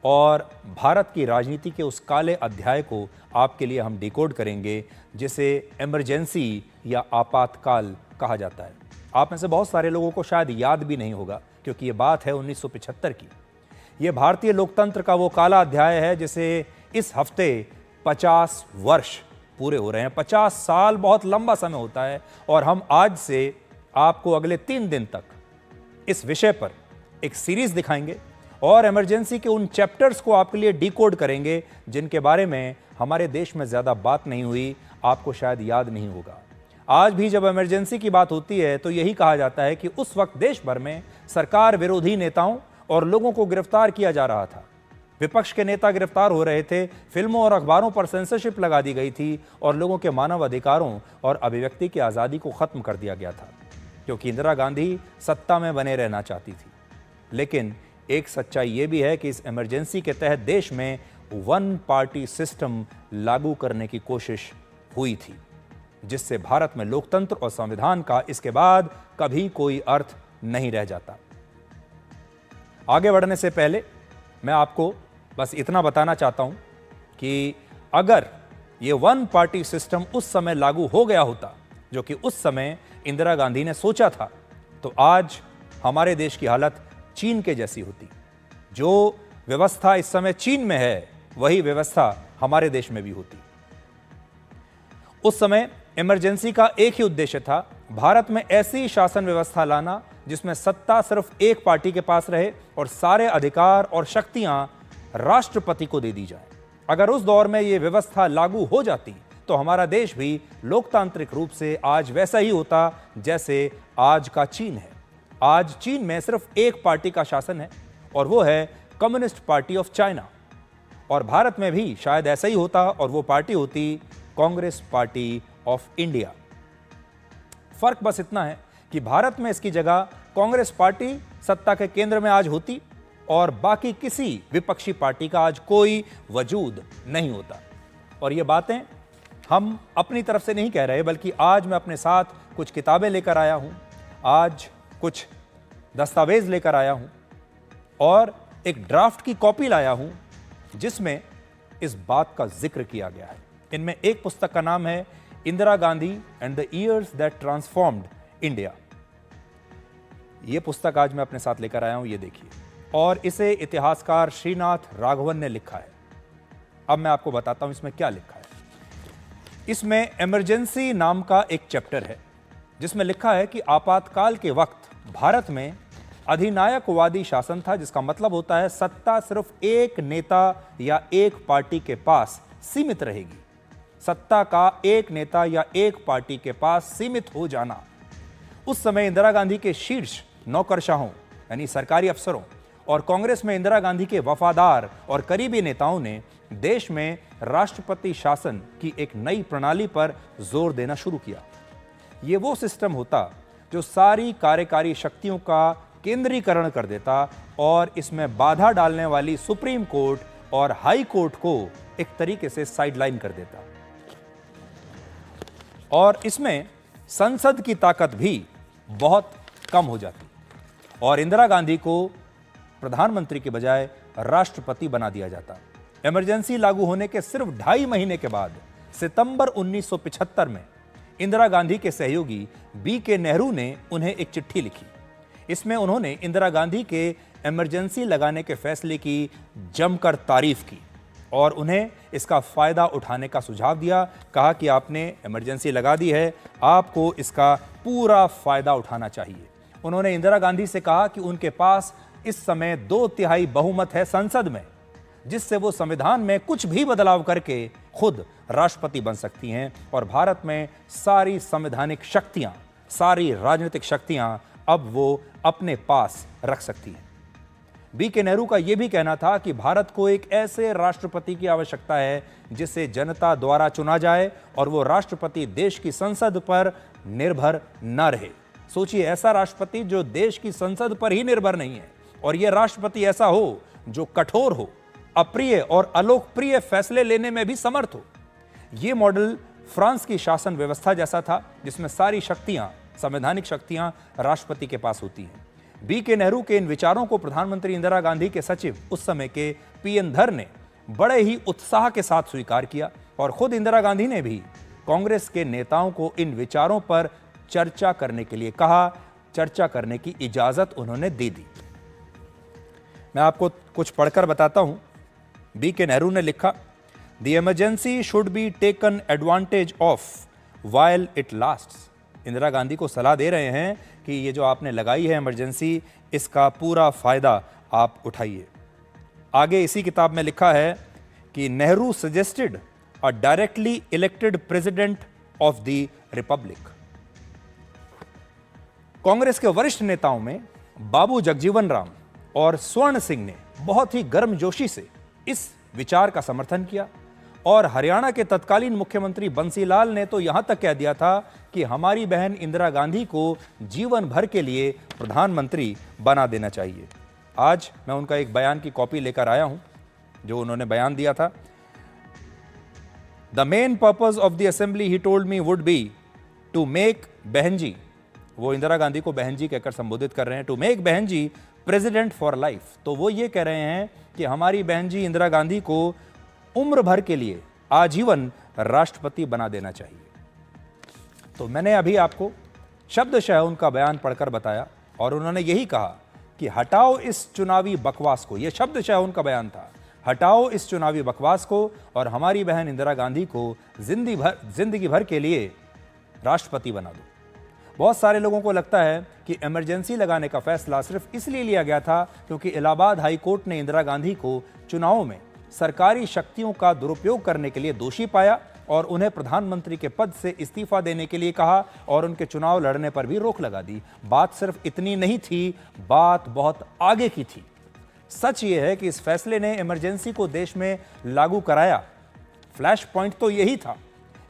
और भारत की राजनीति के उस काले अध्याय को आपके लिए हम डिकोड करेंगे जिसे इमरजेंसी या आपातकाल कहा जाता है। आप में से बहुत सारे लोगों को शायद याद भी नहीं होगा क्योंकि ये बात है 1975 की। ये भारतीय लोकतंत्र का वो काला अध्याय है जिसे इस हफ्ते 50 वर्ष पूरे हो रहे हैं। 50 साल बहुत लंबा समय होता है और हम आज से आपको अगले 3 दिन तक इस विषय पर एक सीरीज दिखाएंगे और इमरजेंसी के उन चैप्टर्स को आपके लिए डिकोड करेंगे जिनके बारे में हमारे देश में ज्यादा बात नहीं हुई, आपको शायद याद नहीं होगा। आज भी जब इमरजेंसी की बात होती है तो यही कहा जाता है कि उस वक्त देश भर में सरकार विरोधी नेताओं और लोगों को गिरफ्तार किया जा रहा था। विपक्ष के नेता गिरफ्तार हो रहे थे, फिल्मों और अखबारों पर सेंसरशिप लगा दी गई थी और लोगों के मानव अधिकारों और अभिव्यक्ति की आज़ादी को खत्म कर दिया गया था क्योंकि इंदिरा गांधी सत्ता में बने रहना चाहती थी। लेकिन एक सच्चाई यह भी है कि इस इमरजेंसी के तहत देश में वन पार्टी सिस्टम लागू करने की कोशिश हुई थी जिससे भारत में लोकतंत्र और संविधान का इसके बाद कभी कोई अर्थ नहीं रह जाता। आगे बढ़ने से पहले मैं आपको बस इतना बताना चाहता हूं कि अगर ये वन पार्टी सिस्टम उस समय लागू हो गया होता जो कि उस समय इंदिरा गांधी ने सोचा था, तो आज हमारे देश की हालत चीन के जैसी होती। जो व्यवस्था इस समय चीन में है वही व्यवस्था हमारे देश में भी होती। उस समय इमरजेंसी का एक ही उद्देश्य था, भारत में ऐसी शासन व्यवस्था लाना जिसमें सत्ता सिर्फ एक पार्टी के पास रहे और सारे अधिकार और शक्तियां राष्ट्रपति को दे दी जाए। अगर उस दौर में यह व्यवस्था लागू हो जाती तो हमारा देश भी लोकतांत्रिक रूप से आज वैसा ही होता जैसे आज का चीन है। आज चीन में सिर्फ एक पार्टी का शासन है और वो है कम्युनिस्ट पार्टी ऑफ चाइना, और भारत में भी शायद ऐसा ही होता और वो पार्टी होती कांग्रेस पार्टी ऑफ इंडिया। फर्क बस इतना है कि भारत में इसकी जगह कांग्रेस पार्टी सत्ता के केंद्र में आज होती और बाकी किसी विपक्षी पार्टी का आज कोई वजूद नहीं होता। और ये बातें हम अपनी तरफ से नहीं कह रहे, बल्कि आज मैं अपने साथ कुछ किताबें लेकर आया हूं, आज कुछ दस्तावेज लेकर आया हूं और एक ड्राफ्ट की कॉपी लाया हूं जिसमें इस बात का जिक्र किया गया है। इनमें एक पुस्तक का नाम है Indira Gandhi and the years that transformed India. यह पुस्तक आज मैं अपने साथ लेकर आया हूं, ये देखिए, और इसे इतिहासकार श्रीनाथ राघवन ने लिखा है। अब मैं आपको बताता हूं इसमें क्या लिखा है। इसमें इमरजेंसी नाम का एक चैप्टर है जिसमें लिखा है कि आपातकाल के वक्त भारत में अधिनायकवादी शासन था, जिसका मतलब होता है सत्ता सिर्फ एक नेता या एक पार्टी के पास सीमित रहेगी। सत्ता का एक नेता या एक पार्टी के पास सीमित हो जाना। उस समय इंदिरा गांधी के शीर्ष नौकरशाहों यानी सरकारी अफसरों और कांग्रेस में इंदिरा गांधी के वफादार और करीबी नेताओं ने देश में राष्ट्रपति शासन की एक नई प्रणाली पर जोर देना शुरू किया। यह वो सिस्टम होता जो सारी कार्यकारी शक्तियों का केंद्रीकरण कर देता और इसमें बाधा डालने वाली सुप्रीम कोर्ट और हाई कोर्ट को एक तरीके से साइडलाइन कर देता, और इसमें संसद की ताकत भी बहुत कम हो जाती और इंदिरा गांधी को प्रधानमंत्री के बजाय राष्ट्रपति बना दिया जाता। इमरजेंसी लागू होने के सिर्फ 2.5 महीने के बाद सितंबर 1975 में इंदिरा गांधी के सहयोगी B.K. नेहरू ने उन्हें एक चिट्ठी लिखी। इसमें उन्होंने इंदिरा गांधी के इमरजेंसी लगाने के फैसले की जमकर तारीफ की और उन्हें इसका फायदा उठाने का सुझाव दिया। कहा कि आपने इमरजेंसी लगा दी है, आपको इसका पूरा फायदा उठाना चाहिए। उन्होंने इंदिरा गांधी से कहा कि उनके पास इस समय 2/3 बहुमत है संसद में, जिससे वो संविधान में कुछ भी बदलाव करके खुद राष्ट्रपति बन सकती हैं और भारत में सारी संवैधानिक शक्तियां, सारी राजनीतिक शक्तियां अब वो अपने पास रख सकती हैं। B.K. नेहरू का यह भी कहना था कि भारत को एक ऐसे राष्ट्रपति की आवश्यकता है जिसे जनता द्वारा चुना जाए और वो राष्ट्रपति देश की संसद पर निर्भर न रहे। सोचिए, ऐसा राष्ट्रपति जो देश की संसद पर ही निर्भर नहीं है, और यह राष्ट्रपति ऐसा हो जो कठोर हो, अप्रिय और अलोकप्रिय फैसले लेने में भी समर्थ हो। यह मॉडल फ्रांस की शासन व्यवस्था जैसा था जिसमें सारी शक्तियां, संवैधानिक शक्तियां राष्ट्रपति के पास होती हैं। बी के नेहरू के इन विचारों को प्रधानमंत्री इंदिरा गांधी के सचिव उस समय के पीएन धर ने बड़े ही उत्साह के साथ स्वीकार किया और खुद इंदिरा गांधी ने भी कांग्रेस के नेताओं को इन विचारों पर चर्चा करने के लिए कहा, चर्चा करने की इजाजत उन्होंने दे दी। मैं आपको कुछ पढ़कर बताता हूं। बी के नेहरू ने लिखा, the emergency should be taken advantage of while it lasts. Indira Gandhi को सलाह दे रहे हैं कि ये जो आपने लगाई है इमरजेंसी, इसका पूरा फायदा आप उठाइए। आगे इसी किताब में लिखा है कि Nehru suggested a directly elected president of the Republic. Congress के वरिष्ठ नेताओं में बाबू जगजीवन राम और स्वर्ण सिंह ने बहुत ही गर्मजोशी से इस विचार का समर्थन किया और हरियाणा के तत्कालीन मुख्यमंत्री बंसीलाल ने तो यहां तक कह दिया था कि हमारी बहन इंदिरा गांधी को जीवन भर के लिए प्रधानमंत्री बना देना चाहिए। आज मैं उनका एक बयान की कॉपी लेकर आया हूं जो उन्होंने बयान दिया था। The main purpose of the assembly he told me would be to make बहन जी, वो इंदिरा गांधी को बहन जी कहकर संबोधित कर रहे हैं, टू मेक बहन जी प्रेसिडेंट फॉर लाइफ। तो वो ये कह रहे हैं कि हमारी बहन जी इंदिरा गांधी को उम्र भर के लिए आजीवन राष्ट्रपति बना देना चाहिए। तो मैंने अभी आपको शब्दशः उनका बयान पढ़कर बताया और उन्होंने यही कहा कि हटाओ इस चुनावी बकवास को, यह शब्दशः उनका बयान था, हटाओ इस चुनावी बकवास को और हमारी बहन इंदिरा गांधी को जिंदगी भर के लिए राष्ट्रपति बना दो। बहुत सारे लोगों को लगता है कि इमरजेंसी लगाने का फैसला सिर्फ इसलिए लिया गया था क्योंकि इलाहाबाद हाई कोर्ट ने इंदिरा गांधी को चुनावों में सरकारी शक्तियों का दुरुपयोग करने के लिए दोषी पाया और उन्हें प्रधानमंत्री के पद से इस्तीफा देने के लिए कहा और उनके चुनाव लड़ने पर भी रोक लगा दी। बात सिर्फ इतनी नहीं थी, बात बहुत आगे की थी। सच ये है कि इस फैसले ने इमरजेंसी को देश में लागू कराया। फ्लैश पॉइंट तो यही था,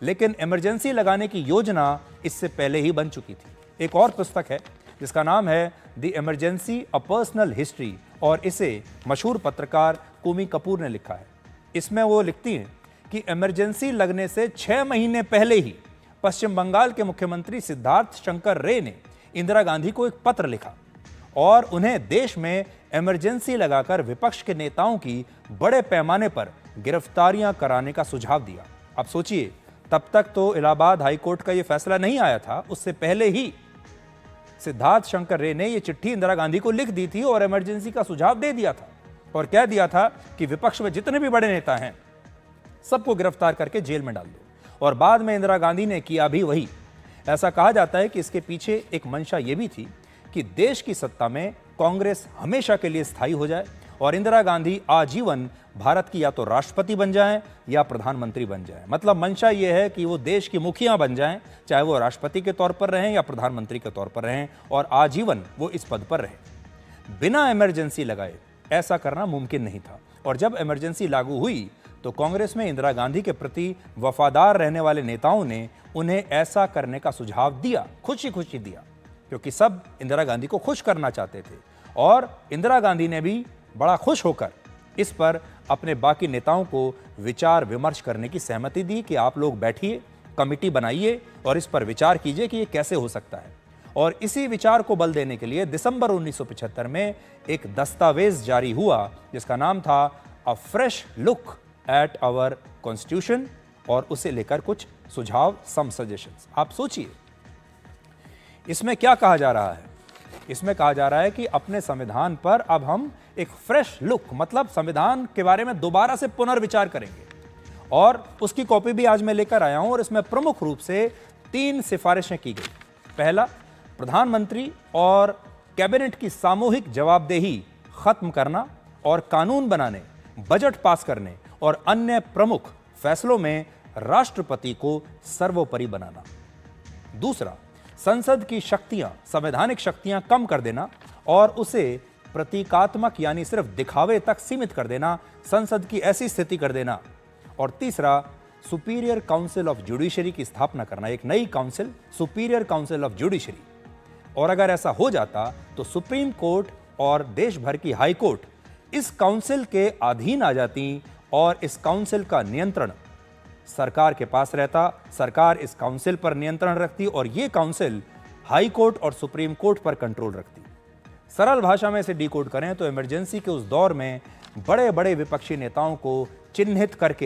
लेकिन इमरजेंसी लगाने की योजना इससे पहले ही बन चुकी थी। एक और पुस्तक है जिसका नाम है the emergency a personal history और इसे मशहूर पत्रकार कुमी कपूर ने लिखा है। इसमें वो लिखती हैं कि इमरजेंसी लगने से 6 महीने पहले ही पश्चिम बंगाल के मुख्यमंत्री सिद्धार्थ शंकर रे ने इंदिरा गांधी को एक पत्र लिखा और उन्हें देश में इमरजेंसी लगाकर विपक्ष के नेताओं की बड़े पैमाने पर गिरफ्तारियां कराने का सुझाव दिया। अब सोचिए, तब तक तो इलाहाबाद हाईकोर्ट का यह फैसला नहीं आया था, उससे पहले ही सिद्धार्थ शंकर रे ने यह चिट्ठी इंदिरा गांधी को लिख दी थी और इमरजेंसी का सुझाव दे दिया था और कह दिया था कि विपक्ष में जितने भी बड़े नेता हैं सबको गिरफ्तार करके जेल में डाल दो। और बाद में इंदिरा गांधी ने किया भी वही। ऐसा कहा जाता है कि इसके पीछे एक मंशा यह भी थी कि देश की सत्ता में कांग्रेस हमेशा के लिए स्थायी हो जाए और इंदिरा गांधी आजीवन भारत की या तो राष्ट्रपति बन जाएं या प्रधानमंत्री बन जाएं। मतलब मंशा यह है कि वो देश की मुखिया बन जाएं, चाहे वो राष्ट्रपति के तौर पर रहें या प्रधानमंत्री के तौर पर रहें, और आजीवन वो इस पद पर रहें। बिना इमरजेंसी लगाए ऐसा करना मुमकिन नहीं था। और जब इमरजेंसी लागू हुई तो कांग्रेस में इंदिरा गांधी के प्रति वफादार रहने वाले नेताओं ने उन्हें ऐसा करने का सुझाव दिया, खुशी खुशी दिया, क्योंकि सब इंदिरा गांधी को खुश करना चाहते थे। और इंदिरा गांधी ने भी बड़ा खुश होकर इस पर अपने बाकी नेताओं को विचार विमर्श करने की सहमति दी कि आप लोग बैठिए, कमेटी बनाइए और इस पर विचार कीजिए कि ये कैसे हो सकता है। और इसी विचार को बल देने के लिए दिसंबर 1975 में एक दस्तावेज जारी हुआ जिसका नाम था a fresh look at our constitution और उसे लेकर कुछ सुझाव, सम सजेशंस। आप सोचिए इसमें क्या कहा जा रहा है। इसमें कहा जा रहा है कि अपने संविधान पर अब हम एक फ्रेश लुक, मतलब संविधान के बारे में दोबारा से पुनर्विचार करेंगे। और उसकी कॉपी भी आज मैं लेकर आया हूं और इसमें प्रमुख रूप से 3 सिफारिशें की गई। पहला, प्रधानमंत्री और कैबिनेट की सामूहिक जवाबदेही खत्म करना और कानून बनाने, बजट पास करने और अन्य प्रमुख फैसलों में राष्ट्रपति को सर्वोपरि बनाना। दूसरा, संसद की शक्तियां, संवैधानिक शक्तियां कम कर देना और उसे प्रतीकात्मक यानी सिर्फ दिखावे तक सीमित कर देना, संसद की ऐसी स्थिति कर देना। और तीसरा, सुपीरियर काउंसिल ऑफ जुडिशरी की स्थापना करना, एक नई council, superior council of judiciary. और अगर ऐसा हो जाता तो सुप्रीम कोर्ट और देश भर की हाई कोर्ट इस काउंसिल के अधीन आ जाती और इस काउंसिल का नियंत्रण सरकार के पास रहता। सरकार इस काउंसिल पर नियंत्रण रखती और यह काउंसिल हाई कोर्ट और सुप्रीम कोर्ट पर कंट्रोल रखती। सरल भाषा में इसे डिकोड करें तो इमरजेंसी के उस दौर में बड़े बड़े विपक्षी नेताओं को चिन्हित करके